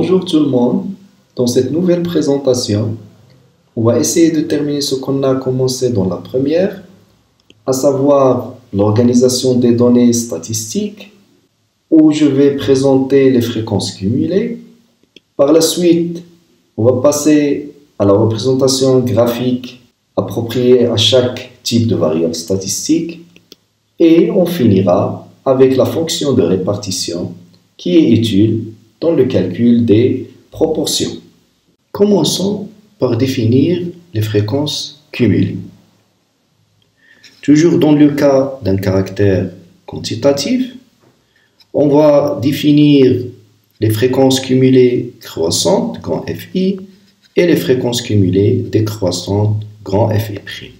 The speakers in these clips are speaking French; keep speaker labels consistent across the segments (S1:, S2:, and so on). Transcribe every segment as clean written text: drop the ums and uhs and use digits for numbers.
S1: Bonjour tout le monde. Dans cette nouvelle présentation, on va essayer de terminer ce qu'on a commencé dans la première, à savoir l'organisation des données statistiques, où je vais présenter les fréquences cumulées. Par la suite, on va passer à la représentation graphique appropriée à chaque type de variable statistique et on finira avec la fonction de répartition qui est utile dans le calcul des proportions. Commençons par définir les fréquences cumulées. Toujours dans le cas d'un caractère quantitatif, on va définir les fréquences cumulées croissantes, grand Fi, et les fréquences cumulées décroissantes, grand Fi'.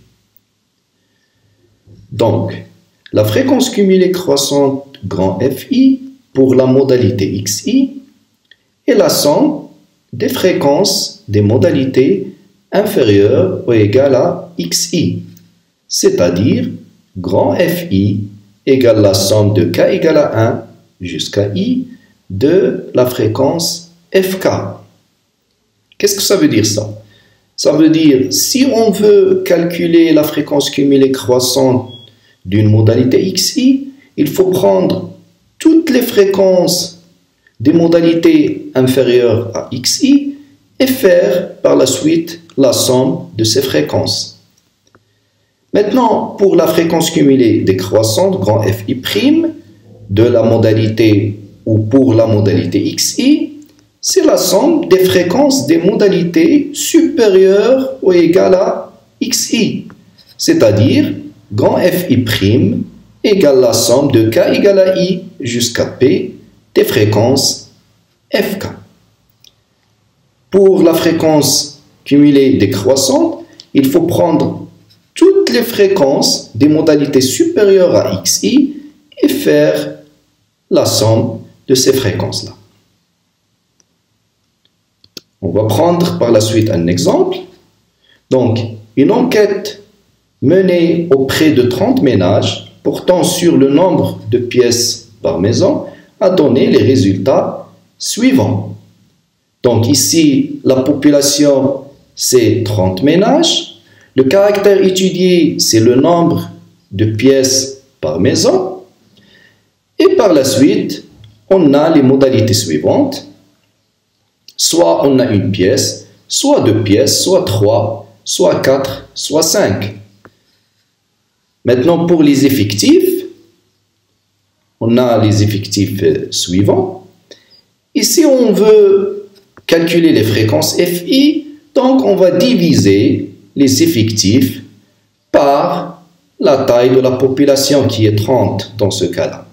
S1: Donc, la fréquence cumulée croissante, grand Fi, pour la modalité Xi, est la somme des fréquences des modalités inférieures ou égales à Xi, c'est-à-dire grand Fi égale la somme de k égale à 1 jusqu'à I de la fréquence Fk. Qu'est-ce que ça veut dire ça? Ça veut dire, si on veut calculer la fréquence cumulée croissante d'une modalité Xi, il faut prendre toutes les fréquences des modalités inférieures à Xi et faire par la suite la somme de ces fréquences. Maintenant, pour la fréquence cumulée décroissante, grand Fi', de la modalité ou pour la modalité Xi, c'est la somme des fréquences des modalités supérieures ou égales à Xi, c'est-à-dire grand Fi' égale la somme de k égale à I jusqu'à P des fréquences Fk. Pour la fréquence cumulée décroissante, il faut prendre toutes les fréquences des modalités supérieures à Xi et faire la somme de ces fréquences-là. On va prendre par la suite un exemple. Donc, une enquête menée auprès de 30 ménages portant sur le nombre de pièces par maison a donné les résultats suivants. Donc ici, la population, c'est 30 ménages. Le caractère étudié, c'est le nombre de pièces par maison. Et par la suite, on a les modalités suivantes. Soit on a une pièce, soit deux pièces, soit trois, soit quatre, soit cinq. Maintenant, pour les effectifs, on a les effectifs suivants. Ici, on veut calculer les fréquences Fi, donc on va diviser les effectifs par la taille de la population qui est 30 dans ce cas-là.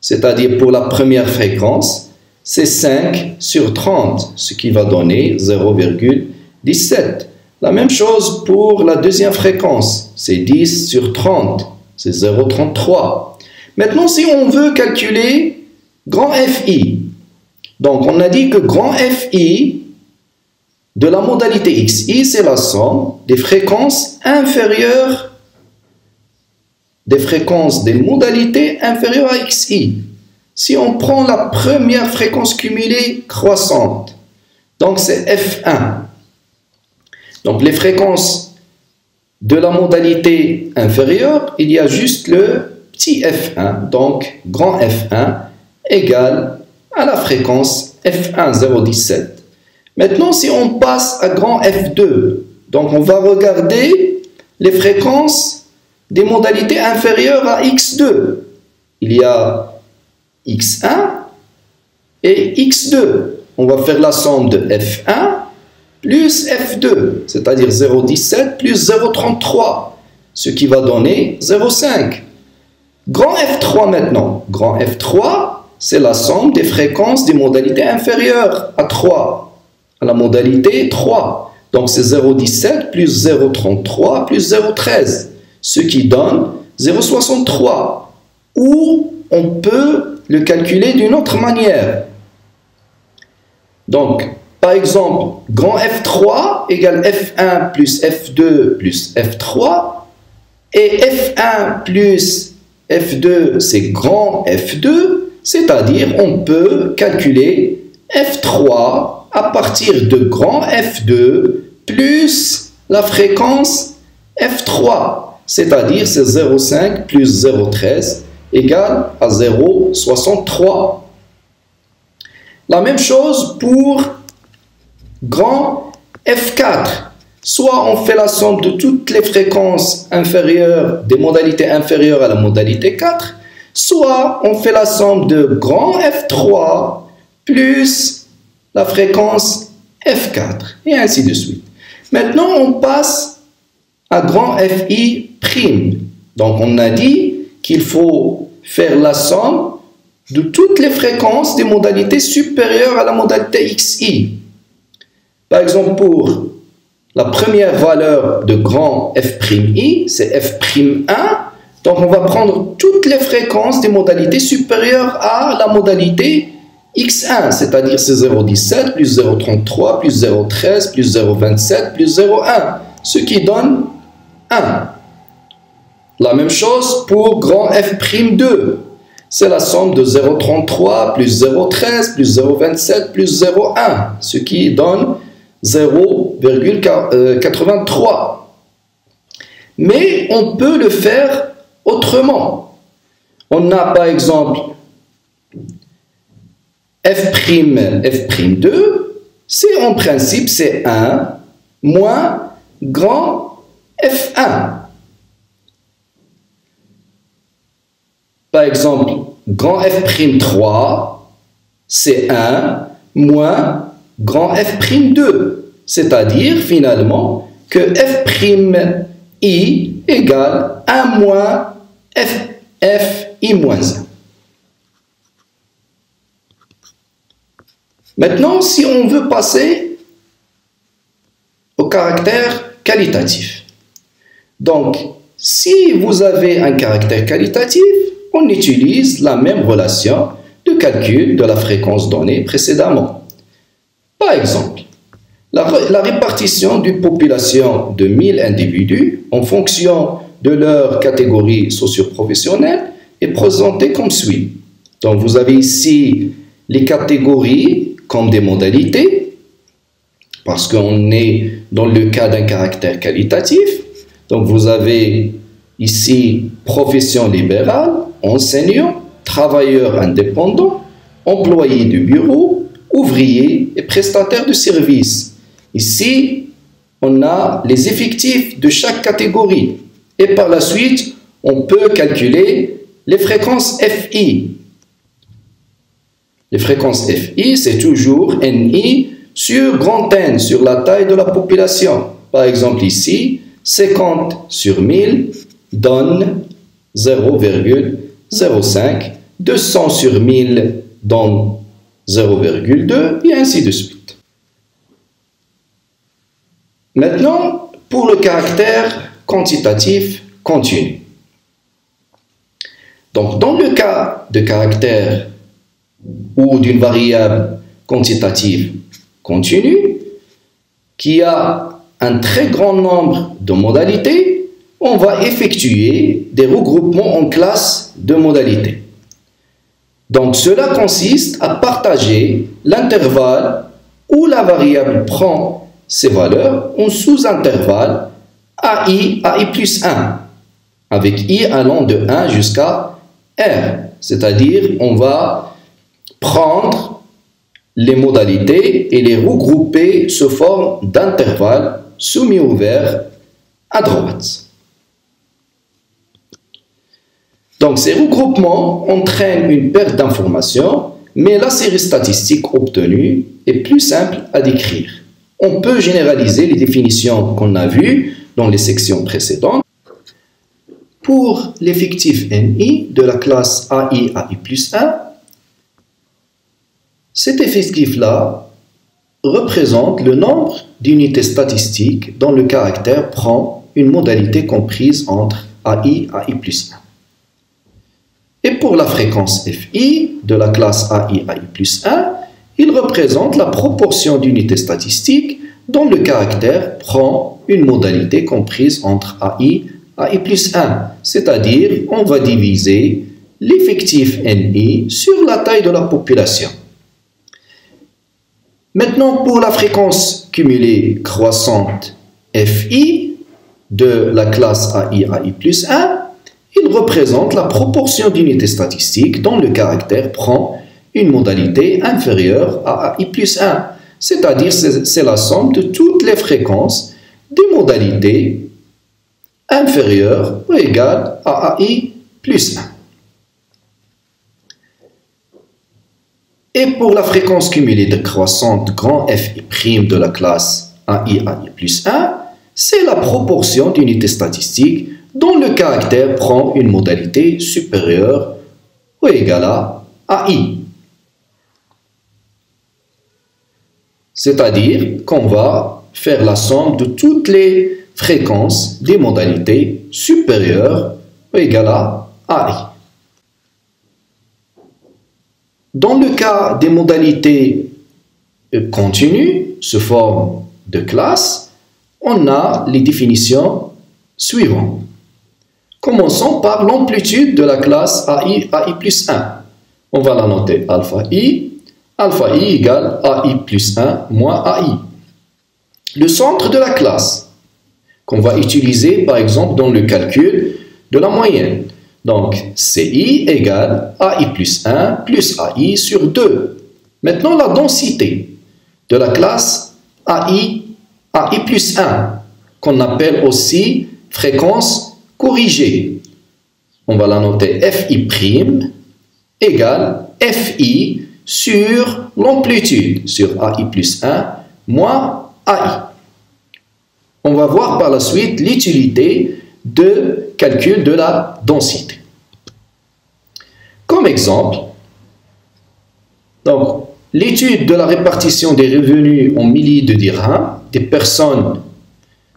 S1: C'est-à-dire pour la première fréquence, c'est 5 sur 30, ce qui va donner 0,17. La même chose pour la deuxième fréquence, c'est 10 sur 30, c'est 0,33. Maintenant, si on veut calculer grand Fi, donc on a dit que grand Fi de la modalité Xi, c'est la somme des fréquences inférieures, des fréquences des modalités inférieures à Xi. Si on prend la première fréquence cumulée croissante, donc c'est F1. Donc les fréquences de la modalité inférieure, il y a juste le petit F1, donc grand F1 égale à la fréquence F1 0,17. Maintenant, si on passe à grand F2, donc on va regarder les fréquences des modalités inférieures à X2. Il y a X1 et X2. On va faire la somme de F1 plus F2, c'est-à-dire 0,17 plus 0,33, ce qui va donner 0,5. Grand F3 maintenant. Grand F3, c'est la somme des fréquences des modalités inférieures à 3, à la modalité 3. Donc c'est 0,17 plus 0,33 plus 0,13, ce qui donne 0,63. Ou on peut le calculer d'une autre manière. Donc, par exemple, grand F3 égale F1 plus F2 plus F3, et F1 plus F2, c'est grand F2, c'est-à-dire on peut calculer F3 à partir de grand F2 plus la fréquence F3, c'est-à-dire c'est 0,5 plus 0,13 égale à 0,63. La même chose pour grand F4. Soit on fait la somme de toutes les fréquences inférieures, des modalités inférieures à la modalité 4, soit on fait la somme de grand F3 plus la fréquence F4, et ainsi de suite. Maintenant, on passe à grand Fi'. Donc, on a dit qu'il faut faire la somme de toutes les fréquences des modalités supérieures à la modalité Xi. Par exemple, pour la première valeur de grand F'I, c'est F'1. Donc, on va prendre toutes les fréquences des modalités supérieures à la modalité X1, c'est-à-dire c'est 0,17 plus 0,33 plus 0,13 plus 0,27 plus 0,1, ce qui donne 1. La même chose pour grand F'2. C'est la somme de 0,33 plus 0,13 plus 0,27 plus 0,1, ce qui donne 0,83. Mais on peut le faire autrement. On a par exemple F'2, c'est en principe c'est 1 moins grand F1. Par exemple, grand F'3, c'est 1 moins grand F'2, c'est-à-dire finalement que F'I égale 1 moins F'i moins 1. Maintenant, si on veut passer au caractère qualitatif. Donc, si vous avez un caractère qualitatif, on utilise la même relation de calcul de la fréquence donnée précédemment. Par exemple, la répartition d'une population de 1000 individus en fonction de leur catégorie socio-professionnelle est présentée comme suit. Donc, vous avez ici les catégories comme des modalités, parce qu'on est dans le cas d'un caractère qualitatif. Donc, vous avez ici profession libérale, enseignant, travailleur indépendant, employé de bureau, ouvrier et prestataire de services. Ici, on a les effectifs de chaque catégorie. Et par la suite, on peut calculer les fréquences Fi. Les fréquences Fi, c'est toujours Ni sur grand N, sur la taille de la population. Par exemple ici, 50 sur 1000 donne 0,05, 200 sur 1000 donne 0,2, et ainsi de suite. Maintenant, pour le caractère quantitatif continu. Donc, dans le cas de caractère ou d'une variable quantitative continue, qui a un très grand nombre de modalités, on va effectuer des regroupements en classes de modalités. Donc, cela consiste à partager l'intervalle où la variable prend ses valeurs en sous-intervalles AI plus 1, avec I allant de 1 jusqu'à R. C'est-à-dire, on va prendre les modalités et les regrouper sous forme d'intervalles semi-ouverts à droite. Donc, ces regroupements entraînent une perte d'informations, mais la série statistique obtenue est plus simple à décrire. On peut généraliser les définitions qu'on a vues dans les sections précédentes. Pour l'effectif Ni de la classe AI plus 1, cet effectif-là représente le nombre d'unités statistiques dont le caractère prend une modalité comprise entre AI plus 1. Et pour la fréquence Fi de la classe AI plus 1, il représente la proportion d'unités statistiques dont le caractère prend une modalité comprise entre AI plus 1, c'est-à-dire on va diviser l'effectif Ni sur la taille de la population. Maintenant, pour la fréquence cumulée croissante Fi de la classe AI plus 1, il représente la proportion d'unités statistiques dont le caractère prend une modalité inférieure à AI plus 1. C'est-à-dire c'est la somme de toutes les fréquences des modalités inférieures ou égales à AI plus 1. Et pour la fréquence cumulée décroissante grand Fi' de la classe AI plus 1, c'est la proportion d'unités statistiques dont le caractère prend une modalité supérieure ou égale à AI. C'est-à-dire qu'on va faire la somme de toutes les fréquences des modalités supérieures ou égales à AI. Dans le cas des modalités continues, sous forme de classe, on a les définitions suivantes. Commençons par l'amplitude de la classe AI plus 1. On va la noter alpha i égale AI plus 1 moins AI. Le centre de la classe, qu'on va utiliser par exemple dans le calcul de la moyenne. Donc, CI égale AI plus 1 plus AI sur 2. Maintenant, la densité de la classe AI plus 1, qu'on appelle aussi fréquence corrigée. On va la noter Fi' égale Fi sur l'amplitude, sur AI plus 1 moins AI. On va voir par la suite l'utilité de calcul de la densité. Comme exemple, donc, l'étude de la répartition des revenus en milliers de dirhams des personnes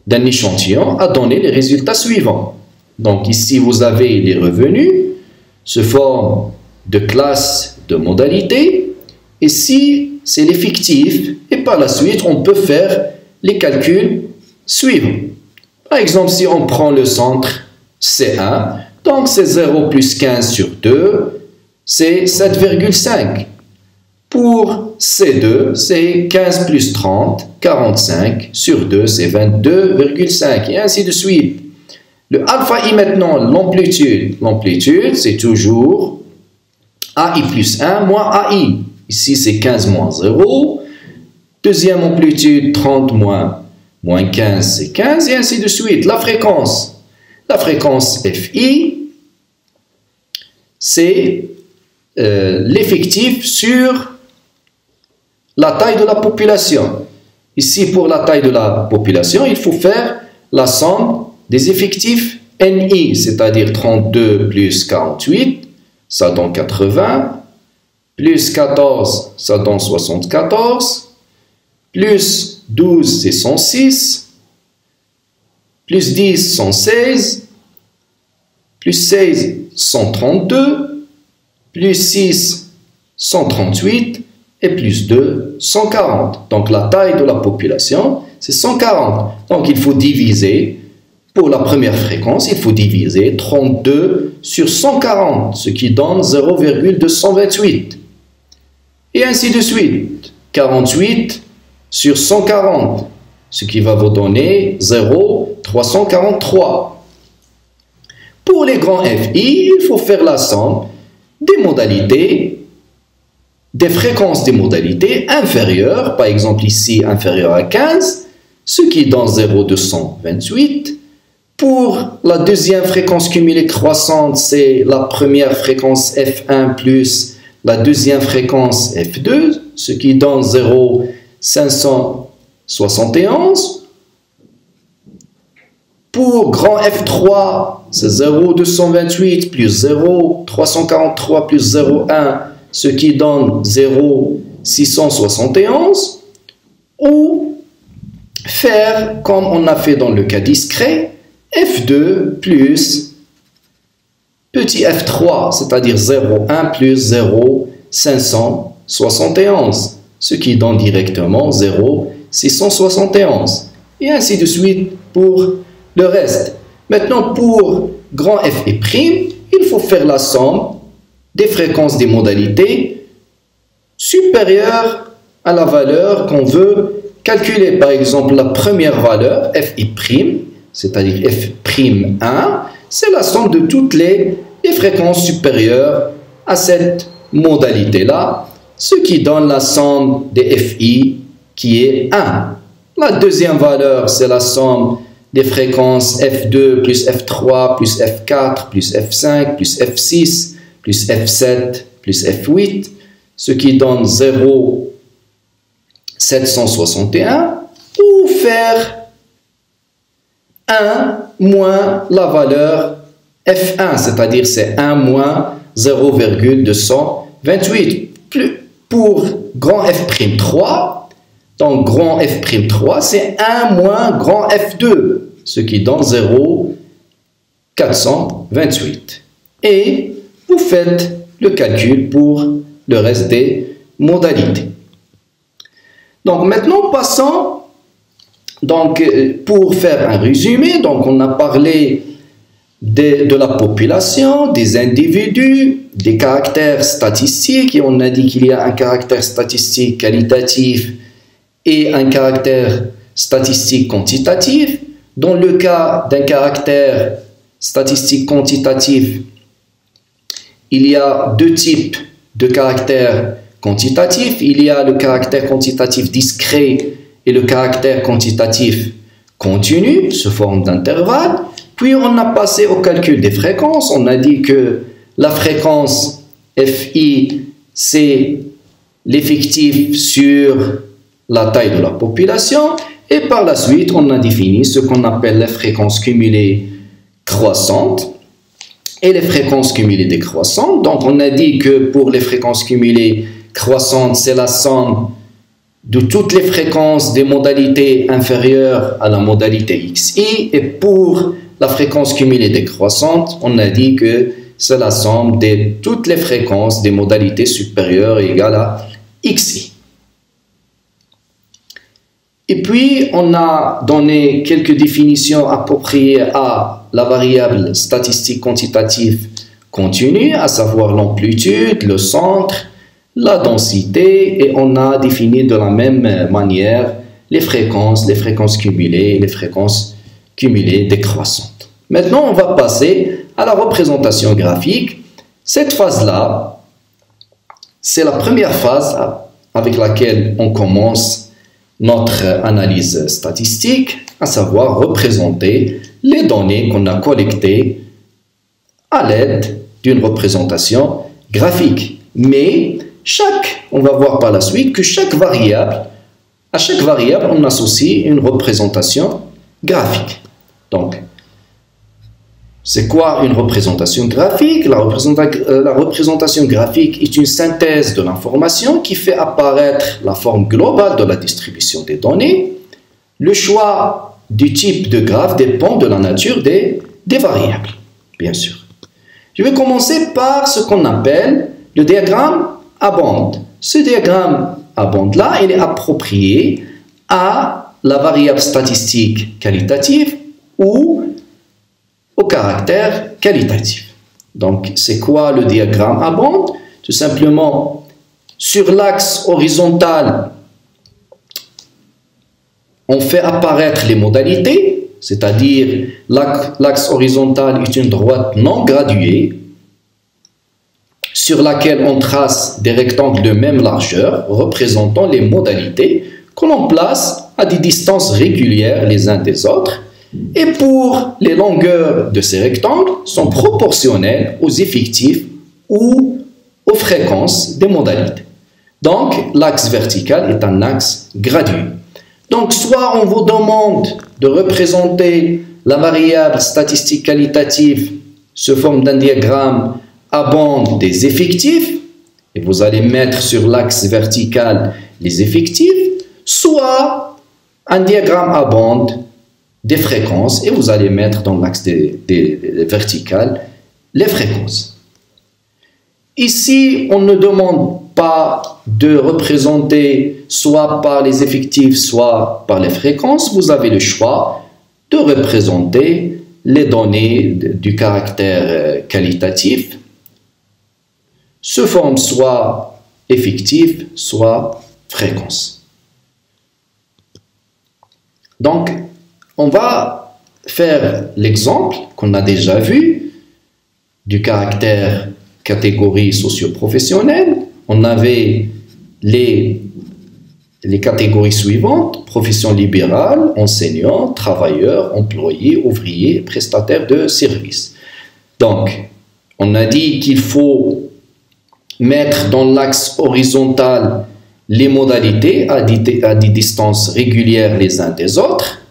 S1: d'un échantillon a donné les résultats suivants. Donc ici, vous avez les revenus sous forme de classe de modalité. Ici, c'est l'effectif. Et par la suite, on peut faire les calculs suivants. Par exemple, si on prend le centre C1, donc c'est 0 plus 15 sur 2, c'est 7,5. Pour C2, c'est 15 plus 30, 45 sur 2, c'est 22,5 et ainsi de suite. Le alpha i maintenant, l'amplitude. L'amplitude, c'est toujours AI plus 1 moins AI. Ici, c'est 15 moins 0. Deuxième amplitude, 30 moins 15, c'est 15 et ainsi de suite. La fréquence Fi, c'est l'effectif sur la taille de la population. Ici, pour la taille de la population, il faut faire la somme des effectifs NI, c'est-à-dire 32 plus 48, ça donne 80, plus 14, ça donne 74, plus 12, c'est 106, plus 10, 116, plus 16, 132, plus 6, 138, et plus 2, 140. Donc la taille de la population, c'est 140. Donc il faut diviser, pour la première fréquence, il faut diviser 32 sur 140, ce qui donne 0,228. Et ainsi de suite. 48 sur 140, ce qui va vous donner 0,343. Pour les grands FI, il faut faire la somme des modalités, des fréquences des modalités inférieures, par exemple ici inférieure à 15, ce qui donne 0,228. Pour la deuxième fréquence cumulée croissante, c'est la première fréquence F1 plus la deuxième fréquence F2, ce qui donne 0,571. Pour grand F3, c'est 0,228 plus 0,343 plus 0,1, ce qui donne 0,671. Ou faire comme on a fait dans le cas discret, F2 plus petit f3, c'est-à-dire 0,1 plus 0,571, ce qui donne directement 0,671. Et ainsi de suite pour le reste. Maintenant, pour grand F et prime, il faut faire la somme des fréquences des modalités supérieures à la valeur qu'on veut calculer. Par exemple, la première valeur, Fi', c'est-à-dire F'1, c'est la somme de toutes les fréquences supérieures à cette modalité-là, ce qui donne la somme des Fi qui est 1. La deuxième valeur, c'est la somme des fréquences F2 plus F3 plus F4 plus F5 plus F6 plus F7 plus F8, ce qui donne 0,761, ou faire 1 moins la valeur F1, c'est-à-dire c'est 1 moins 0,228. Pour grand F'3, donc grand F'3, c'est 1 moins grand F2, ce qui donne 0,428. Et vous faites le calcul pour le reste des modalités. Donc maintenant, passons, donc, pour faire un résumé. Donc on a parlé de la population, des individus, des caractères statistiques, et on a dit qu'il y a un caractère statistique qualitatif et un caractère statistique quantitatif. Dans le cas d'un caractère statistique quantitatif, il y a deux types de caractères quantitatifs. Il y a le caractère quantitatif discret et le caractère quantitatif continu, sous forme d'intervalle. Puis on a passé au calcul des fréquences. On a dit que la fréquence Fi, c'est l'effectif sur la taille de la population. Et par la suite, on a défini ce qu'on appelle les fréquences cumulées croissantes et les fréquences cumulées décroissantes. Donc on a dit que pour les fréquences cumulées croissantes, c'est la somme de toutes les fréquences des modalités inférieures à la modalité xi. Et pour la fréquence cumulée décroissante, on a dit que c'est la somme de toutes les fréquences des modalités supérieures et égales à xi. Et puis, on a donné quelques définitions appropriées à la variable statistique quantitative continue, à savoir l'amplitude, le centre, la densité, et on a défini de la même manière les fréquences cumulées et les fréquences cumulées décroissantes. Maintenant, on va passer à la représentation graphique. Cette phase-là, c'est la première phase avec laquelle on commence notre analyse statistique, à savoir représenter les données qu'on a collectées à l'aide d'une représentation graphique. Mais on va voir par la suite que à chaque variable, on associe une représentation graphique. Donc, c'est quoi une représentation graphique? La représentation graphique est une synthèse de l'information qui fait apparaître la forme globale de la distribution des données. Le choix du type de graphe dépend de la nature des variables, bien sûr. Je vais commencer par ce qu'on appelle le diagramme à bande. Ce diagramme à bande-là, il est approprié à la variable statistique qualitative ou au caractère qualitatif. Donc, c'est quoi le diagramme à bande? Tout simplement, sur l'axe horizontal, on fait apparaître les modalités, c'est-à-dire l'axe horizontal est une droite non graduée sur laquelle on trace des rectangles de même largeur représentant les modalités que l'on place à des distances régulières les uns des autres. Et pour les longueurs de ces rectangles sont proportionnelles aux effectifs ou aux fréquences des modalités. Donc, l'axe vertical est un axe gradué. Donc, soit on vous demande de représenter la variable statistique qualitative sous forme d'un diagramme à bande des effectifs, et vous allez mettre sur l'axe vertical les effectifs, soit un diagramme à bande des fréquences, et vous allez mettre dans l'axe des verticales les fréquences. Ici, on ne demande pas de représenter soit par les effectifs, soit par les fréquences. Vous avez le choix de représenter les données du caractère qualitatif sous forme soit effective, soit fréquence. Donc, on va faire l'exemple qu'on a déjà vu du caractère catégorie socio-professionnelle. On avait les catégories suivantes: profession libérale, enseignant, travailleur, employé, ouvrier, prestataire de services. Donc, on a dit qu'il faut mettre dans l'axe horizontal les modalités à des distances régulières les uns des autres,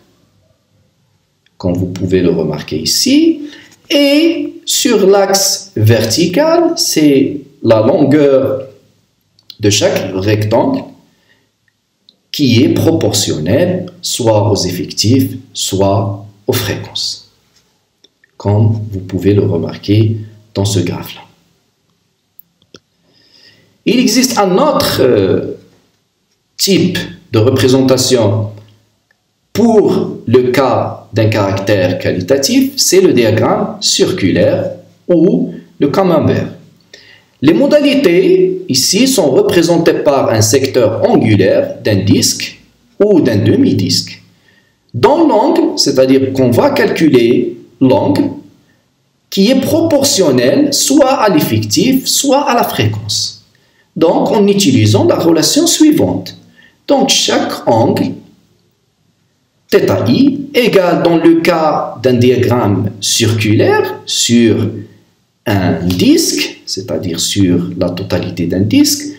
S1: comme vous pouvez le remarquer ici. Et sur l'axe vertical, c'est la longueur de chaque rectangle qui est proportionnelle soit aux effectifs, soit aux fréquences, comme vous pouvez le remarquer dans ce graphe-là. Il existe un autre type de représentation pour le cas d'un caractère qualitatif, c'est le diagramme circulaire ou le camembert. Les modalités ici sont représentées par un secteur angulaire d'un disque ou d'un demi-disque. Dans l'angle, c'est-à-dire qu'on va calculer l'angle qui est proportionnel soit à l'effectif, soit à la fréquence. Donc, en utilisant la relation suivante. Donc, chaque angle, θi, égale dans le cas d'un diagramme circulaire sur un disque, c'est-à-dire sur la totalité d'un disque,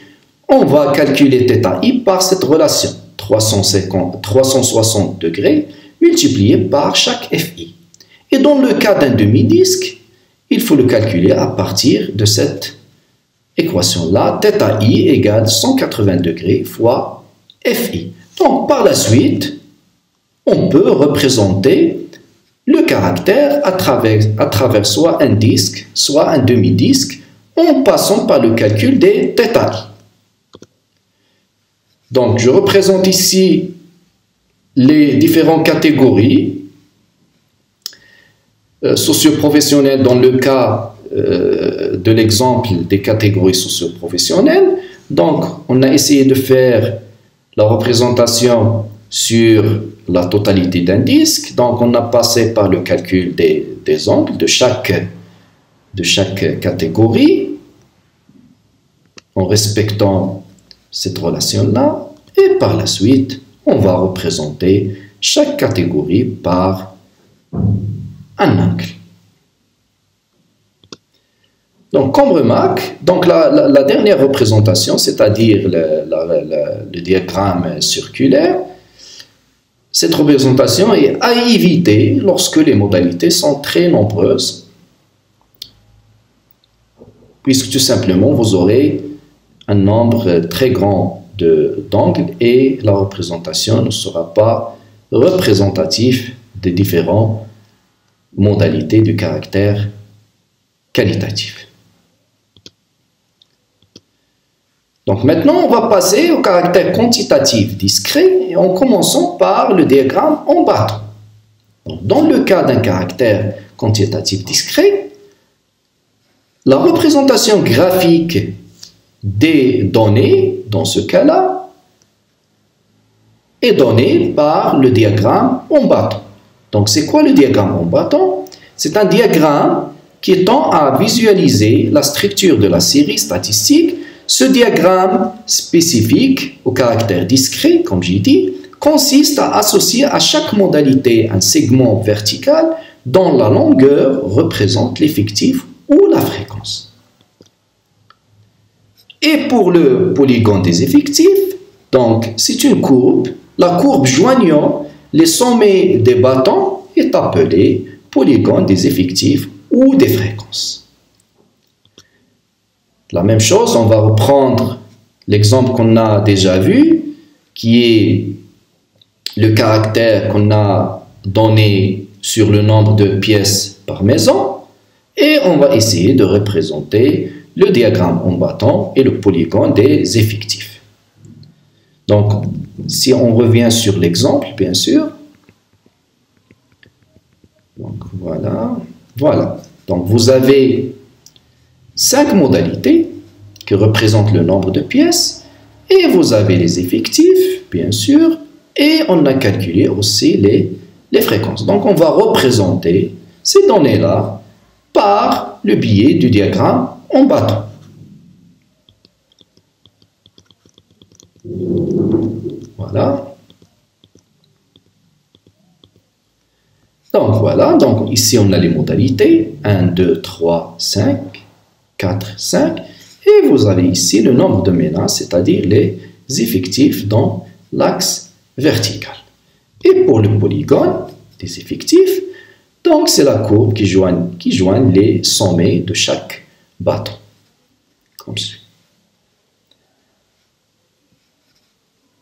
S1: on va calculer θi par cette relation, 360 degrés multiplié par chaque FI. Et dans le cas d'un demi-disque, il faut le calculer à partir de cette équation-là, θi égale 180 degrés fois FI. Donc, par la suite, on peut représenter le caractère à travers soit un disque, soit un demi-disque, en passant par le calcul des θi. Donc, je représente ici les différentes catégories socio-professionnelles dans le cas de l'exemple des catégories socio-professionnelles. Donc, on a essayé de faire la représentation sur la totalité d'un disque. Donc, on a passé par le calcul des angles de chaque catégorie en respectant cette relation-là. Et par la suite, on va représenter chaque catégorie par un angle. Donc, comme remarque, donc la dernière représentation, c'est-à-dire le diagramme circulaire, cette représentation est à éviter lorsque les modalités sont très nombreuses, puisque tout simplement vous aurez un nombre très grand d'angles et la représentation ne sera pas représentative des différentes modalités du caractère qualitatif. Donc maintenant, on va passer au caractère quantitatif discret en commençant par le diagramme en bâton. Donc, dans le cas d'un caractère quantitatif discret, la représentation graphique des données, dans ce cas-là, est donnée par le diagramme en bâton. Donc c'est quoi le diagramme en bâton? C'est un diagramme qui tend à visualiser la structure de la série statistique. Ce diagramme spécifique au caractère discret, comme j'ai dit, consiste à associer à chaque modalité un segment vertical dont la longueur représente l'effectif ou la fréquence. Et pour le polygone des effectifs, donc c'est une courbe. La courbe joignant les sommets des bâtons est appelée polygone des effectifs ou des fréquences. La même chose, on va reprendre l'exemple qu'on a déjà vu, qui est le caractère qu'on a donné sur le nombre de pièces par maison, et on va essayer de représenter le diagramme en bâton et le polygone des effectifs. Donc, si on revient sur l'exemple, bien sûr, donc voilà. Donc, vous avez 5 modalités qui représentent le nombre de pièces Et vous avez les effectifs, bien sûr, et on a calculé aussi les fréquences. Donc, on va représenter ces données-là par le biais du diagramme en bâton. Voilà. Donc, voilà. Donc, ici, on a les modalités. 1, 2, 3, 5, 4, 5. Et vous avez ici le nombre de ménages, c'est-à-dire les effectifs dans l'axe vertical. Et pour le polygone des effectifs, donc c'est la courbe qui joigne les sommets de chaque bâton. Comme suit.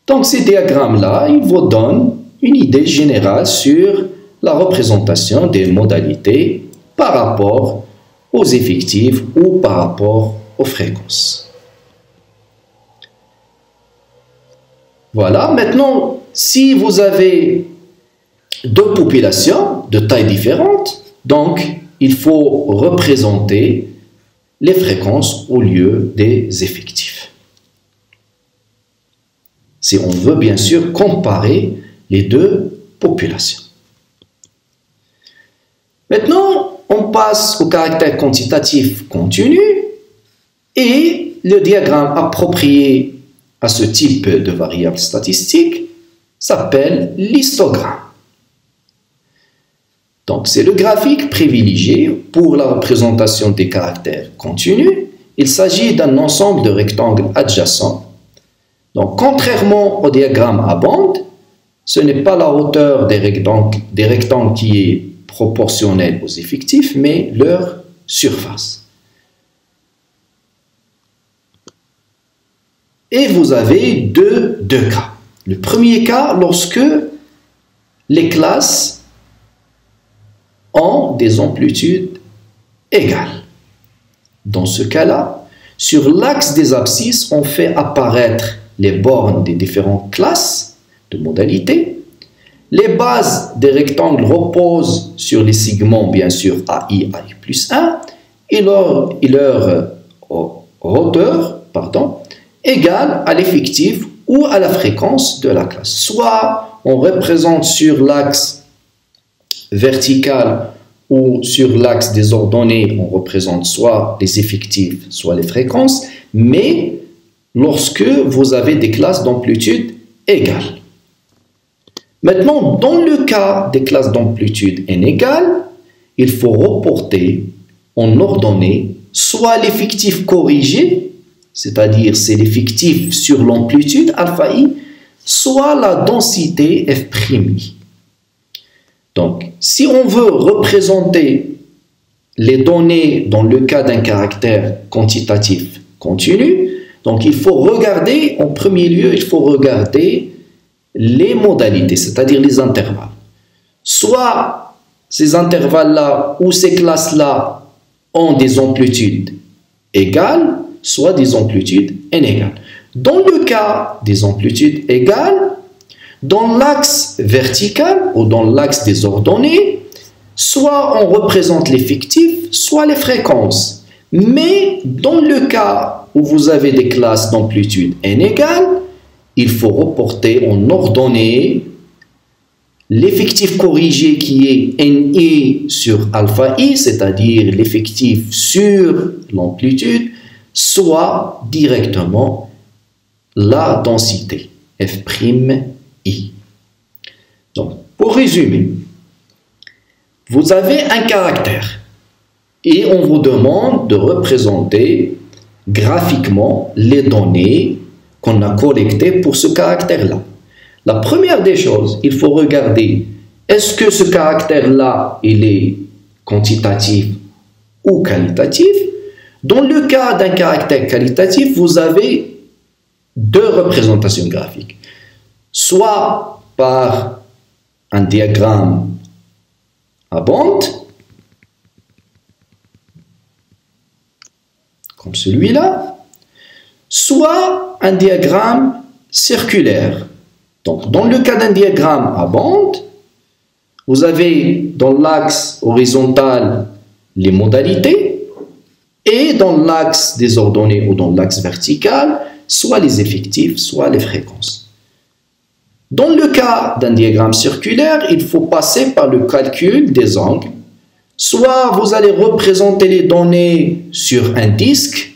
S1: Donc ces diagrammes-là, ils vous donnent une idée générale sur la représentation des modalités par rapport aux effectifs ou par rapport aux fréquences. Voilà, maintenant, si vous avez deux populations de tailles différentes, donc il faut représenter les fréquences au lieu des effectifs. Si on veut bien sûr comparer les deux populations. Maintenant, on passe au caractère quantitatif continu et le diagramme approprié à ce type de variable statistique s'appelle l'histogramme. Donc, c'est le graphique privilégié pour la représentation des caractères continus. Il s'agit d'un ensemble de rectangles adjacents. Donc, contrairement au diagramme à bande, ce n'est pas la hauteur des rectangles qui est proportionnelle aux effectifs, mais leur surface. Et vous avez deux cas. Le premier cas, lorsque les classes ont des amplitudes égales. Dans ce cas-là, sur l'axe des abscisses, on fait apparaître les bornes des différentes classes de modalités. Les bases des rectangles reposent sur les segments, bien sûr, AI plus 1, et leur hauteur, égale à l'effectif ou à la fréquence de la classe. Soit on représente sur l'axe vertical ou sur l'axe des ordonnées, on représente soit les effectifs, soit les fréquences, mais lorsque vous avez des classes d'amplitude égales. Maintenant, dans le cas des classes d'amplitude inégales, il faut reporter en ordonnée soit l'effectif corrigé, c'est-à-dire c'est l'effectif sur l'amplitude alpha i, soit la densité f'I. Donc, si on veut représenter les données dans le cas d'un caractère quantitatif continu, donc il faut regarder, en premier lieu, il faut regarder les modalités, c'est-à-dire les intervalles. Soit ces intervalles-là ou ces classes-là ont des amplitudes égales, soit des amplitudes inégales. Dans le cas des amplitudes égales, dans l'axe vertical ou dans l'axe des ordonnées, soit on représente l'effectif, soit les fréquences. Mais dans le cas où vous avez des classes d'amplitude inégales, il faut reporter en ordonnée l'effectif corrigé qui est NI sur alpha i, c'est-à-dire l'effectif sur l'amplitude, soit directement la densité f'I. Donc, pour résumer, vous avez un caractère et on vous demande de représenter graphiquement les données qu'on a collectées pour ce caractère-là. La première des choses, il faut regarder est-ce que ce caractère-là, il est quantitatif ou qualitatif. Dans le cas d'un caractère qualitatif, vous avez deux représentations graphiques. Soit par un diagramme à bande, comme celui-là, soit un diagramme circulaire. Donc, dans le cas d'un diagramme à bande, vous avez dans l'axe horizontal les modalités et dans l'axe des ordonnées ou dans l'axe vertical soit les effectifs, soit les fréquences. Dans le cas d'un diagramme circulaire, il faut passer par le calcul des angles. Soit vous allez représenter les données sur un disque,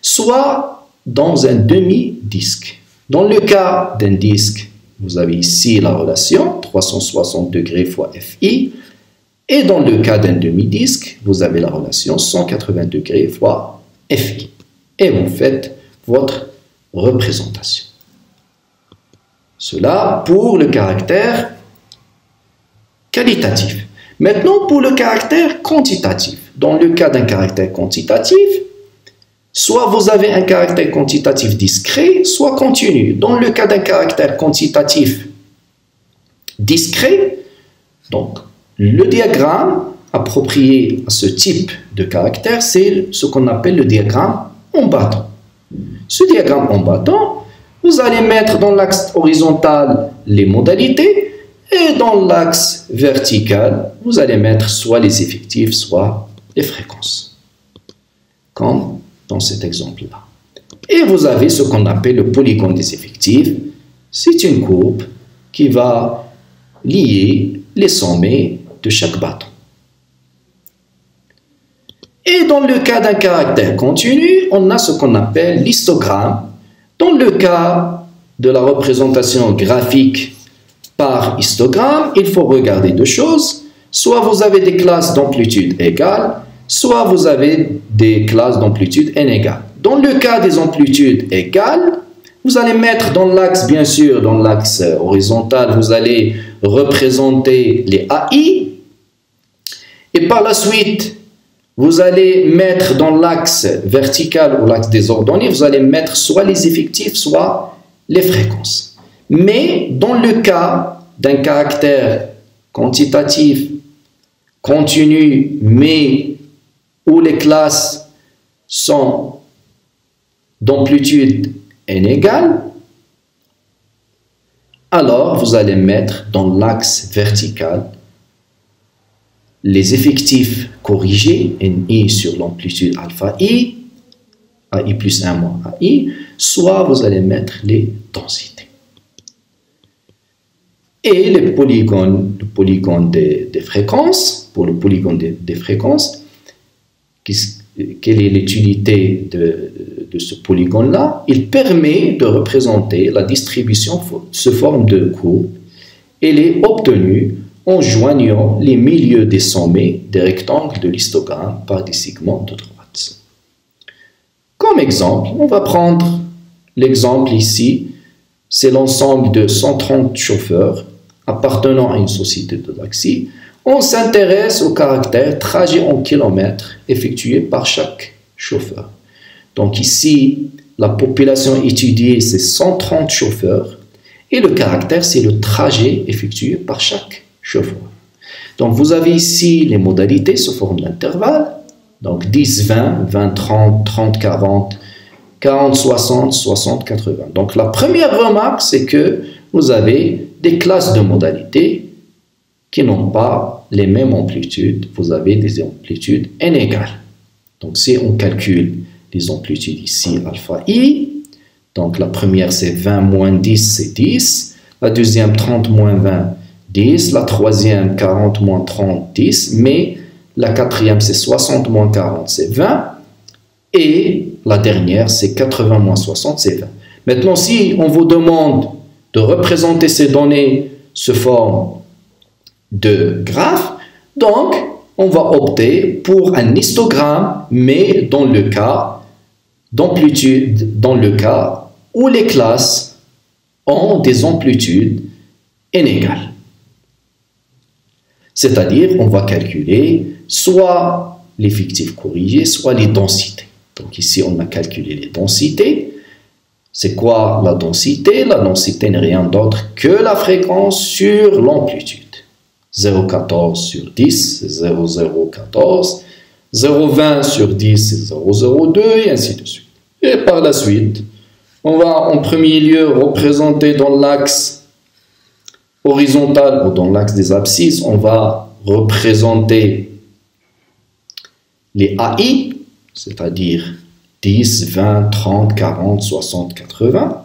S1: soit dans un demi-disque. Dans le cas d'un disque, vous avez ici la relation 360 degrés fois FI. Et dans le cas d'un demi-disque, vous avez la relation 180 degrés fois FI. Et vous faites votre représentation. Cela pour le caractère qualitatif. Maintenant, pour le caractère quantitatif. Dans le cas d'un caractère quantitatif, soit vous avez un caractère quantitatif discret, soit continu. Dans le cas d'un caractère quantitatif discret, donc le diagramme approprié à ce type de caractère, c'est ce qu'on appelle le diagramme en bâton. Ce diagramme en bâton, vous allez mettre dans l'axe horizontal les modalités et dans l'axe vertical, vous allez mettre soit les effectifs, soit les fréquences. Comme dans cet exemple-là. Et vous avez ce qu'on appelle le polygone des effectifs. C'est une courbe qui va lier les sommets de chaque bâton. Et dans le cas d'un caractère continu, on a ce qu'on appelle l'histogramme. Dans le cas de la représentation graphique par histogramme, il faut regarder deux choses. Soit vous avez des classes d'amplitude égales, soit vous avez des classes d'amplitude inégales. Dans le cas des amplitudes égales, vous allez mettre dans l'axe, bien sûr, dans l'axe horizontal, vous allez représenter les AI. Et par la suite, vous allez mettre dans l'axe vertical ou l'axe des ordonnées, vous allez mettre soit les effectifs, soit les fréquences. Mais dans le cas d'un caractère quantitatif continu, mais où les classes sont d'amplitude inégale, alors vous allez mettre dans l'axe vertical les effectifs corrigés, NI sur l'amplitude alpha I, AI plus 1 moins AI, soit vous allez mettre les densités. Et le polygone des fréquences, pour le polygone des fréquences, quelle est l'utilité de ce polygone-là? Il permet de représenter la distribution sous forme de courbe. Elle est obtenue en joignant les milieux des sommets des rectangles de l'histogramme par des segments de droite. Comme exemple, on va prendre l'exemple ici, c'est l'ensemble de 130 chauffeurs appartenant à une société de taxi. On s'intéresse au caractère trajet en kilomètres effectué par chaque chauffeur. Donc ici, la population étudiée, c'est 130 chauffeurs et le caractère, c'est le trajet effectué par chaque chauffeur. Donc vous avez ici les modalités sous forme d'intervalle. Donc 10, 20, 20, 30, 30, 40, 40, 60, 60, 80. Donc la première remarque, c'est que vous avez des classes de modalités qui n'ont pas les mêmes amplitudes. Vous avez des amplitudes inégales. Donc si on calcule les amplitudes ici, alpha I, donc la première c'est 20 moins 10, c'est 10. La deuxième 30 moins 20, 10. La troisième 40 moins 30, 10. Mais la quatrième c'est 60 moins 40, c'est 20. Et la dernière c'est 80 moins 60, c'est 20. Maintenant, si on vous demande de représenter ces données sous forme de graphe, donc on va opter pour un histogramme, mais dans le cas d'amplitude, dans le cas où les classes ont des amplitudes inégales. C'est-à-dire, on va calculer soit l'effectif corrigé, soit les densités. Donc ici, on a calculé les densités. C'est quoi la densité? La densité n'est rien d'autre que la fréquence sur l'amplitude. 0,14 sur 10, c'est 0,014. 0,20 sur 10, c'est 0,02, et ainsi de suite. Et par la suite, on va en premier lieu représenter dans l'axe horizontal ou dans l'axe des abscisses, on va représenter les AI, c'est-à-dire 10, 20, 30, 40, 60, 80.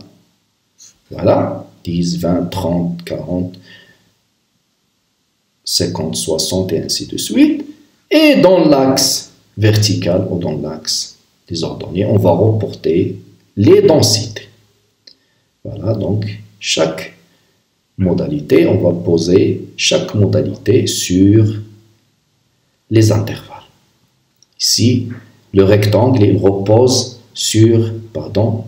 S1: Voilà, 10, 20, 30, 40, 50, 60 et ainsi de suite. Et dans l'axe vertical ou dans l'axe des ordonnées, on va reporter les densités. Voilà, donc chaque modalité, on va poser chaque modalité sur les intervalles. Ici, le rectangle il repose sur,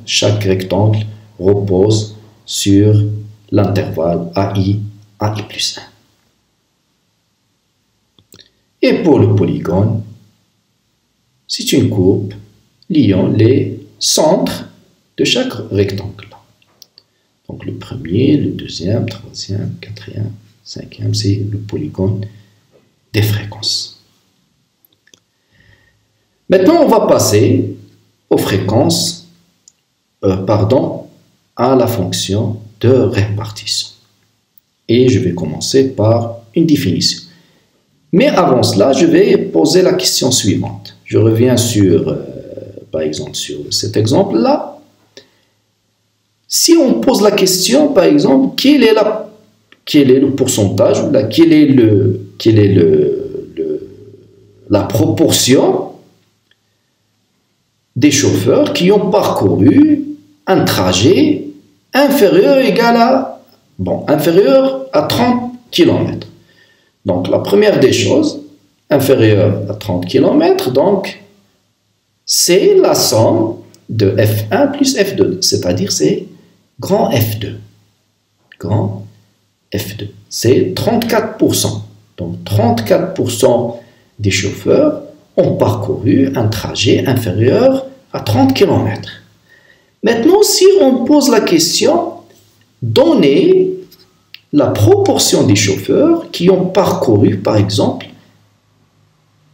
S1: chaque rectangle repose sur l'intervalle AI plus 1. Et pour le polygone, c'est une courbe liant les centres de chaque rectangle. Donc le premier, le deuxième, troisième, quatrième, cinquième, c'est le polygone des fréquences. Maintenant, on va passer aux fréquences, à la fonction de répartition. Et je vais commencer par une définition. Mais avant cela, je vais poser la question suivante. Je reviens par exemple, sur cet exemple-là. Si on pose la question, par exemple, quel est le pourcentage, ou quelle est la proportion des chauffeurs qui ont parcouru un trajet inférieur à 30 km. Donc, la première des choses, inférieure à 30 km, donc, c'est la somme de F1 plus F2, c'est-à-dire c'est grand F2. Grand F2, c'est 34%. Donc, 34% des chauffeurs ont parcouru un trajet inférieur à 30 km. Maintenant, si on pose la question, donnez la proportion des chauffeurs qui ont parcouru, par exemple,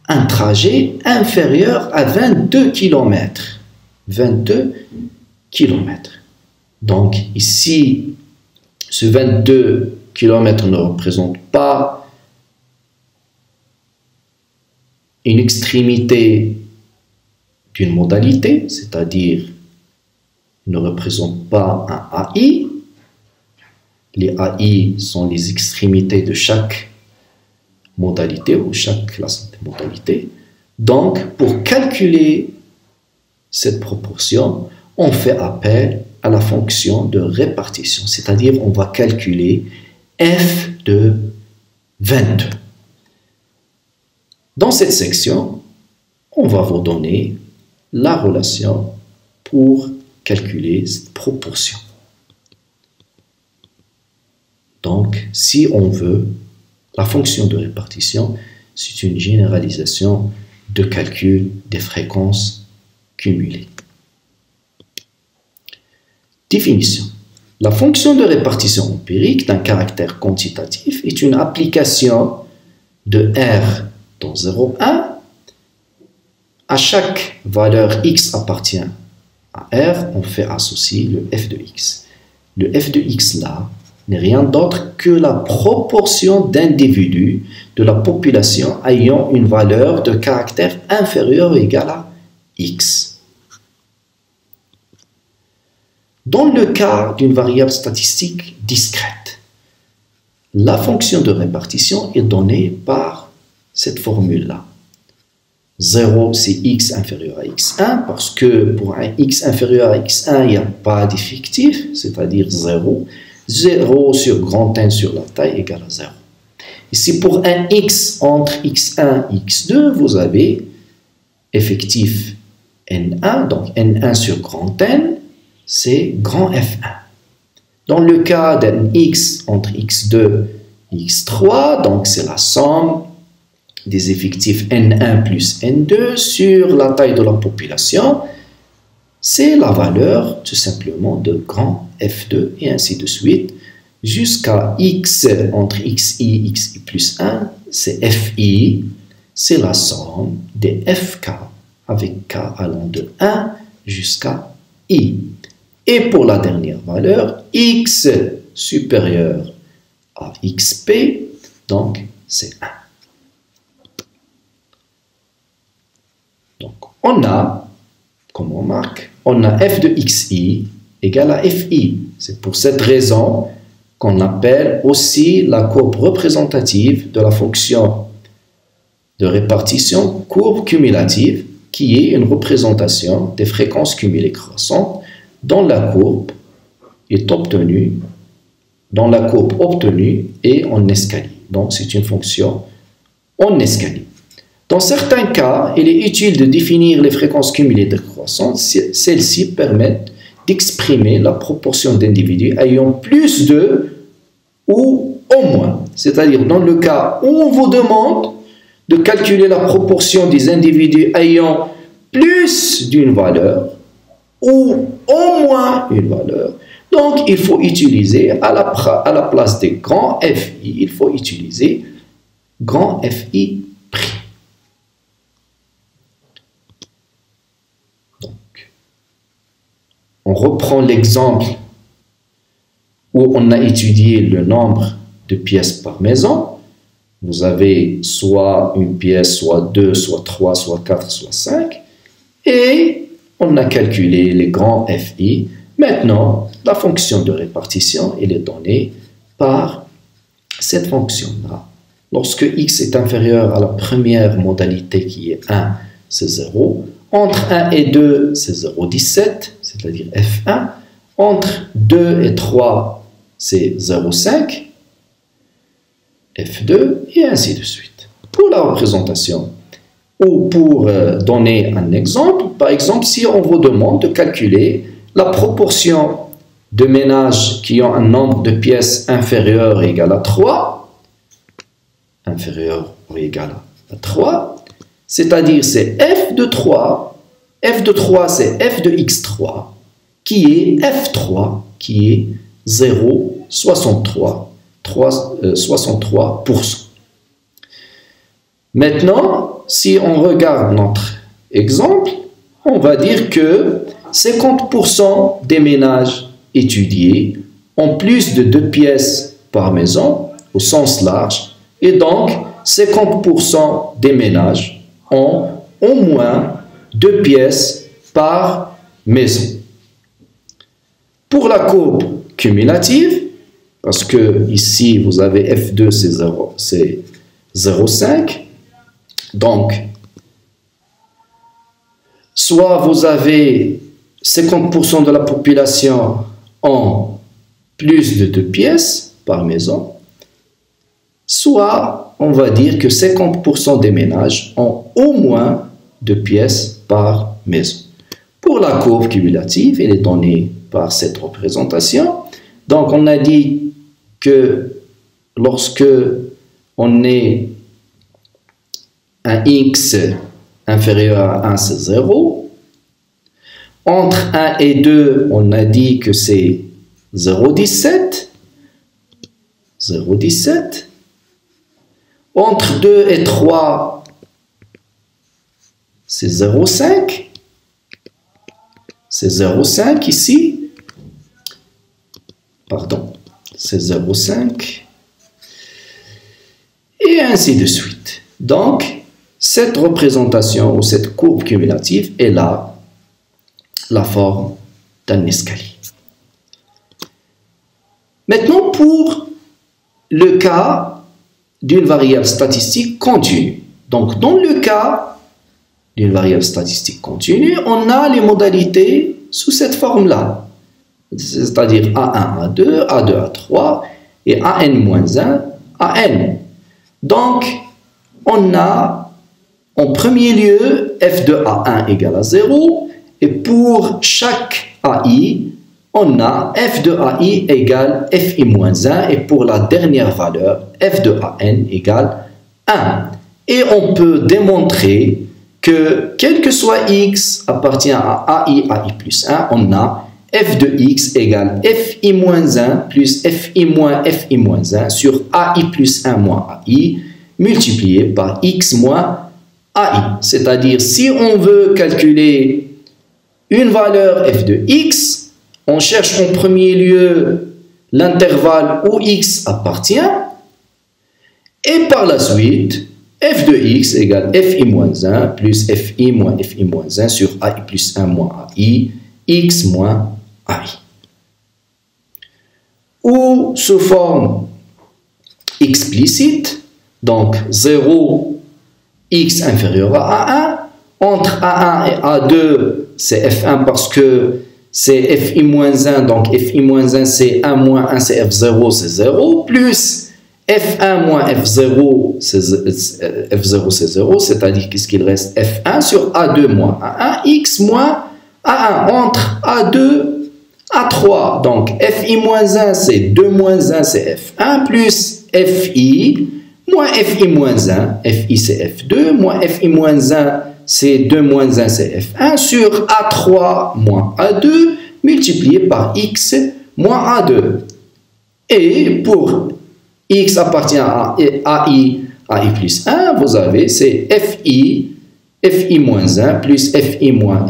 S1: un trajet inférieur à 22 km. 22 km. Donc, ici, ce 22 km ne représente pas une extrémité d'une modalité, c'est-à-dire ne représente pas un AI. Les AI sont les extrémités de chaque modalité ou chaque classe de modalité. Donc, pour calculer cette proportion, on fait appel à la fonction de répartition, c'est-à-dire on va calculer f de 22. Dans cette section, on va vous donner la relation pour calculer cette proportion. Donc, si on veut, la fonction de répartition, c'est une généralisation de calcul des fréquences cumulées. Définition. La fonction de répartition empirique d'un caractère quantitatif est une application de R dans 0,1. À chaque valeur x appartient à R, on fait associer le f de x. Le f de x là n'est rien d'autre que la proportion d'individus de la population ayant une valeur de caractère inférieure ou égale à x. Dans le cas d'une variable statistique discrète, la fonction de répartition est donnée par cette formule-là. 0, c'est x inférieur à x1, parce que pour un x inférieur à x1, il n'y a pas d'effectif, c'est-à-dire 0. 0 sur grand N sur la taille égale à 0. Ici, pour un x entre x1 et x2, vous avez effectif n1, donc n1 sur grand N, c'est grand F1. Dans le cas d'un x entre x2 et x3, donc c'est la somme des effectifs n1 plus n2 sur la taille de la population, c'est la valeur tout simplement de grand F2 et ainsi de suite, jusqu'à x entre xi et xi plus 1, c'est fi, c'est la somme des fk avec k allant de 1 jusqu'à i. Et pour la dernière valeur, x supérieur à xp, donc c'est 1. Donc on a comme on marque, on a f de xi égale à fi. C'est pour cette raison qu'on appelle aussi la courbe représentative de la fonction de répartition courbe cumulative, qui est une représentation des fréquences cumulées croissantes dont la courbe est obtenue, est en escalier. Donc c'est une fonction en escalier. Dans certains cas, il est utile de définir les fréquences cumulées décroissantes. Celles-ci permettent d'exprimer la proportion d'individus ayant plus de ou au moins. C'est-à-dire dans le cas où on vous demande de calculer la proportion des individus ayant plus d'une valeur ou au moins une valeur. Donc, il faut utiliser, à la place des grands FI, il faut utiliser grand FI'. Donc, on reprend l'exemple où on a étudié le nombre de pièces par maison. Vous avez soit une pièce, soit deux, soit trois, soit quatre, soit cinq. Et on a calculé les grands FI. Maintenant, la fonction de répartition, elle est donnée par cette fonction-là. Lorsque x est inférieur à la première modalité qui est 1, c'est 0. Entre 1 et 2, c'est 0,17, c'est-à-dire f1. Entre 2 et 3, c'est 0,5. F2 et ainsi de suite. Pour la représentation ou pour donner un exemple, par exemple, si on vous demande de calculer la proportion de ménages qui ont un nombre de pièces inférieur ou égal à 3, c'est-à-dire c'est f de 3 c'est f de x3, qui est f3, qui est 0,63%. Maintenant, si on regarde notre exemple, on va dire que 50% des ménages étudiés ont plus de 2 pièces par maison, au sens large, et donc 50% des ménages ont au moins 2 pièces par maison. Pour la courbe cumulative, parce que ici vous avez F2 c'est 0,5, donc soit vous avez 50% de la population en plus de 2 pièces par maison, soit on va dire que 50% des ménages ont au moins 2 pièces par maison. Pour la courbe cumulative, elle est donnée par cette représentation. Donc on a dit que lorsque on est un x inférieur à 1, c'est 0. Entre 1 et 2, on a dit que c'est 0,17. 0,17. Entre 2 et 3, c'est 0,5. C'est 0,5 ici. Pardon, c'est 0,5. Et ainsi de suite. Donc, cette représentation ou cette courbe cumulative est là, la forme d'un escalier. Maintenant, pour le cas d'une variable statistique continue. Donc, dans le cas d'une variable statistique continue, on a les modalités sous cette forme-là. C'est-à-dire A1, A2, A2, A3 et AN-1, AN. Donc, on a en premier lieu f de A1 égale à 0 et pour chaque AI, on a f de AI égale fi-1 et pour la dernière valeur, f de AN égale 1. Et on peut démontrer que quel que soit x appartient à AI, AI plus 1, on a f de x égale fi-1 plus fi-1 sur AI plus 1 moins AI multiplié par x moins AI. C'est-à-dire, si on veut calculer une valeur f de x, on cherche en premier lieu l'intervalle où x appartient et par la suite, f de x égale fi moins 1 plus fi moins 1 sur ai plus 1 moins ai, x moins ai. Ou sous forme explicite, donc 0, x inférieur à A1, entre A1 et A2, c'est f1 parce que c'est fi moins 1, donc fi moins 1 c'est 1 moins 1, c'est f0, c'est 0, plus f1 moins f0, c'est 0, c'est-à-dire qu'est-ce qu'il reste f1 sur A2 moins A1, x moins A1 entre A2, A3. Donc fi moins 1 c'est 2 moins 1, c'est f1, plus fi moins fi moins 1, fi c'est f2, moins fi moins 1 c'est 2 moins 1, c'est f1, sur A3 moins A2, multiplié par x moins A2. Et pour x appartient à ai plus 1, vous avez, c'est fi moins 1 plus fi moins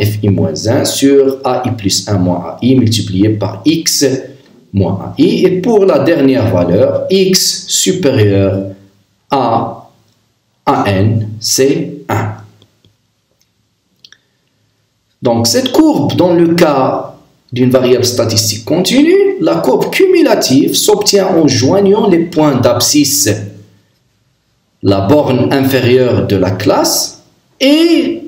S1: 1 sur ai plus 1 moins ai, multiplié par x moins ai. Et pour la dernière valeur, x supérieur à n, c'est 1. Donc, cette courbe, dans le cas d'une variable statistique continue, la courbe cumulative s'obtient en joignant les points d'abscisse, la borne inférieure de la classe, et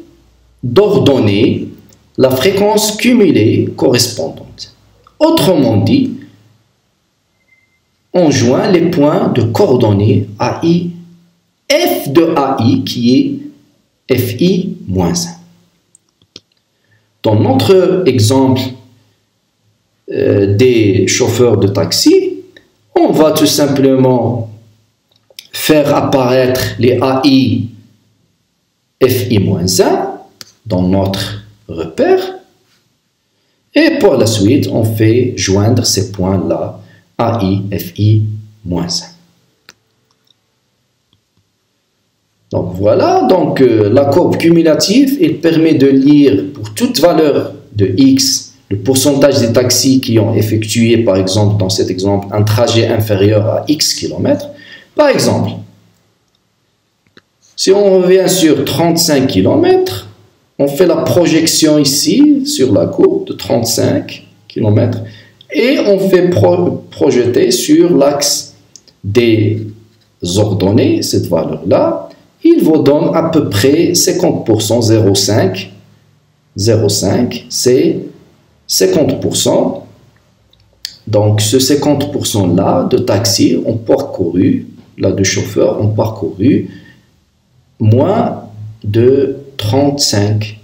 S1: d'ordonner la fréquence cumulée correspondante. Autrement dit, on joint les points de coordonnées AI, f de AI qui est fi moins 1. Dans notre exemple des chauffeurs de taxi, on va tout simplement faire apparaître les AI fi moins 1 dans notre repère et pour la suite, on fait joindre ces points-là AI fi moins 1. Donc voilà, donc la courbe cumulative, elle permet de lire pour toute valeur de x le pourcentage des taxis qui ont effectué, par exemple, dans cet exemple, un trajet inférieur à x km. Par exemple, si on revient sur 35 km, on fait la projection ici sur la courbe de 35 km et on fait projeter sur l'axe des ordonnées cette valeur-là. Il vous donne à peu près 50%, 0,5, c'est 50%. Donc, ce 50%-là de taxis ont parcouru, là de chauffeurs ont parcouru moins de 35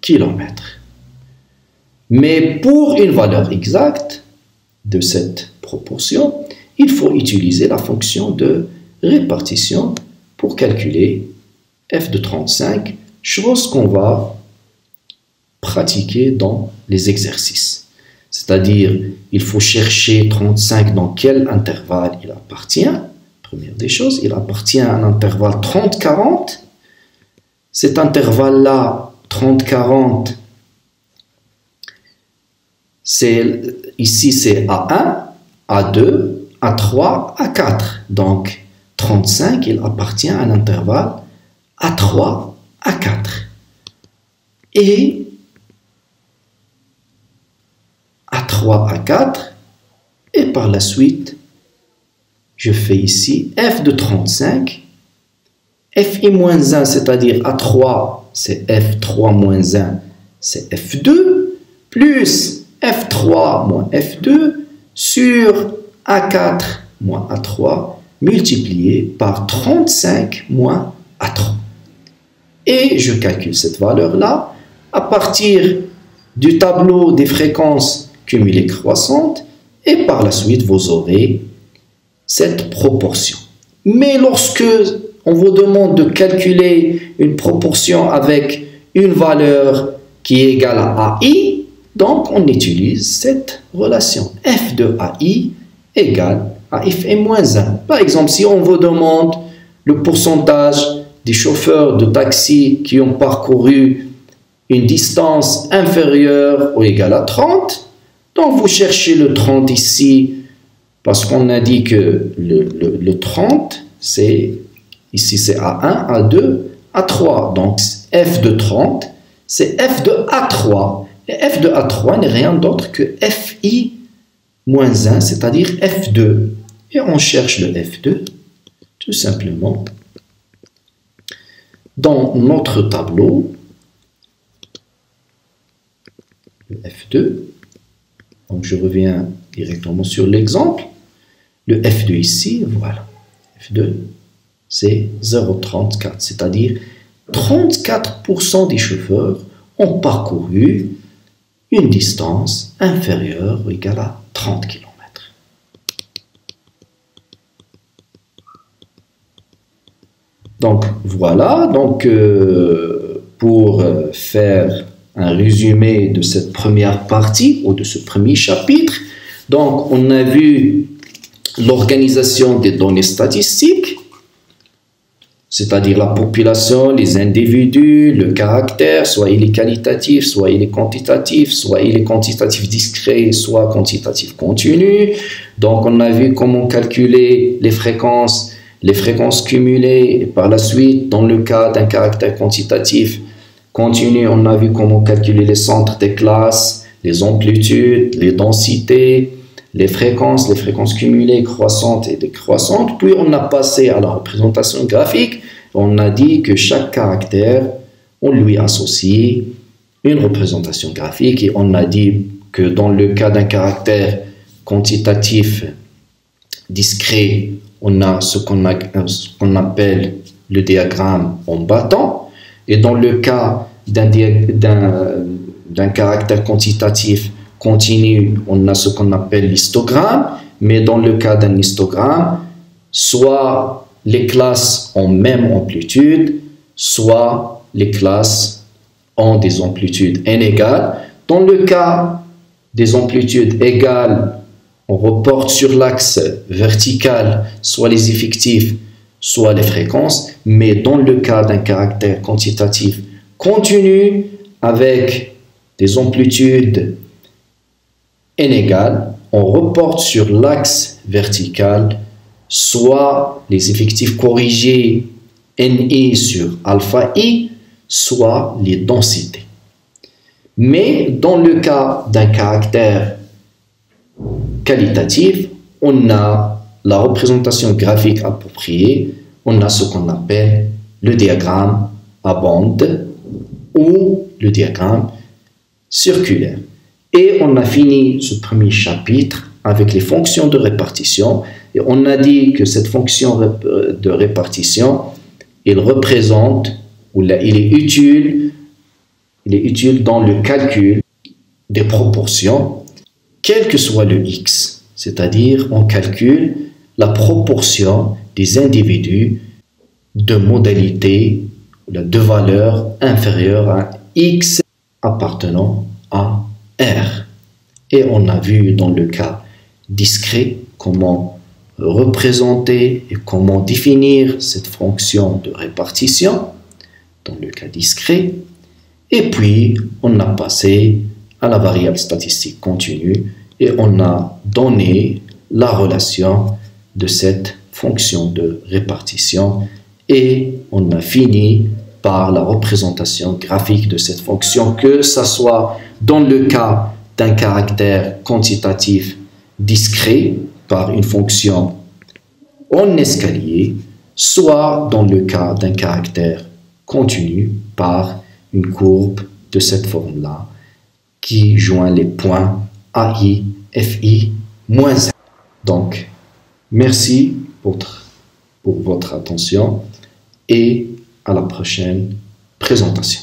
S1: km. Mais pour une valeur exacte de cette proportion, il faut utiliser la fonction de répartition pour calculer f de 35, chose qu'on va pratiquer dans les exercices. C'est-à-dire, il faut chercher 35 dans quel intervalle il appartient. Première des choses, il appartient à un intervalle 30-40. Cet intervalle-là, 30-40, ici c'est A1, A2, A3, A4. Donc, 35, il appartient à un intervalle A3, A4. Et A3, A4. Et par la suite, je fais ici f de 35. Fi moins 1, c'est-à-dire A3, c'est F3 moins 1, c'est F2, plus F3 moins F2 sur A4 moins A3 multiplié par 35 moins A3. Et je calcule cette valeur-là à partir du tableau des fréquences cumulées croissantes et par la suite, vous aurez cette proportion. Mais lorsque on vous demande de calculer une proportion avec une valeur qui est égale à AI, donc on utilise cette relation. F de AI égale à F moins 1. Par exemple, si on vous demande le pourcentage des chauffeurs de taxi qui ont parcouru une distance inférieure ou égale à 30, donc vous cherchez le 30 ici, parce qu'on a dit que le 30, c'est Ici, c'est A1, A2, A3. Donc, f de 30, c'est f de A3. Et f de A3 n'est rien d'autre que fi moins 1, c'est-à-dire f2. Et on cherche le f2, tout simplement, dans notre tableau, le f2. Donc, je reviens directement sur l'exemple. Le f2 ici, voilà. f2, c'est 0,34, c'est-à-dire 34% des chauffeurs ont parcouru une distance inférieure ou égale à 30 km. Donc voilà, donc, pour faire un résumé de cette première partie ou de ce premier chapitre, donc on a vu l'organisation des données statistiques, c'est-à-dire la population, les individus, le caractère, soit il est qualitatif, soit il est quantitatif, soit il est quantitatif discret, soit quantitatif continu. Donc on a vu comment calculer les fréquences cumulées, et par la suite, dans le cas d'un caractère quantitatif continu, on a vu comment calculer les centres des classes, les amplitudes, les densités, les fréquences cumulées croissantes et décroissantes. Puis on a passé à la représentation graphique. On a dit que chaque caractère, on lui associe une représentation graphique, et on a dit que dans le cas d'un caractère quantitatif discret, on a ce qu'on appelle le diagramme en bâton, et dans le cas d'un caractère quantitatif continu, on a ce qu'on appelle l'histogramme, mais dans le cas d'un histogramme, soit les classes ont même amplitude, soit les classes ont des amplitudes inégales. Dans le cas des amplitudes égales, on reporte sur l'axe vertical soit les effectifs, soit les fréquences, mais dans le cas d'un caractère quantitatif continu avec des amplitudes inégales, on reporte sur l'axe vertical soit les effectifs corrigés NI sur alpha I, soit les densités. Mais dans le cas d'un caractère qualitatif, on a la représentation graphique appropriée, on a ce qu'on appelle le diagramme à bande ou le diagramme circulaire. Et on a fini ce premier chapitre avec les fonctions de répartition. Et on a dit que cette fonction de répartition, il représente, ou là, il est utile dans le calcul des proportions, quel que soit le x. C'est-à-dire, on calcule la proportion des individus de modalité, de valeur inférieure à x appartenant à R. Et on a vu dans le cas discret comment représenter et comment définir cette fonction de répartition dans le cas discret. Et puis, on a passé à la variable statistique continue et on a donné la relation de cette fonction de répartition et on a fini par la représentation graphique de cette fonction, que ce soit dans le cas d'un caractère quantitatif discret par une fonction en escalier, soit dans le cas d'un caractère continu par une courbe de cette forme-là qui joint les points AI, FI, moins 1. Donc, merci pour votre attention et à la prochaine présentation.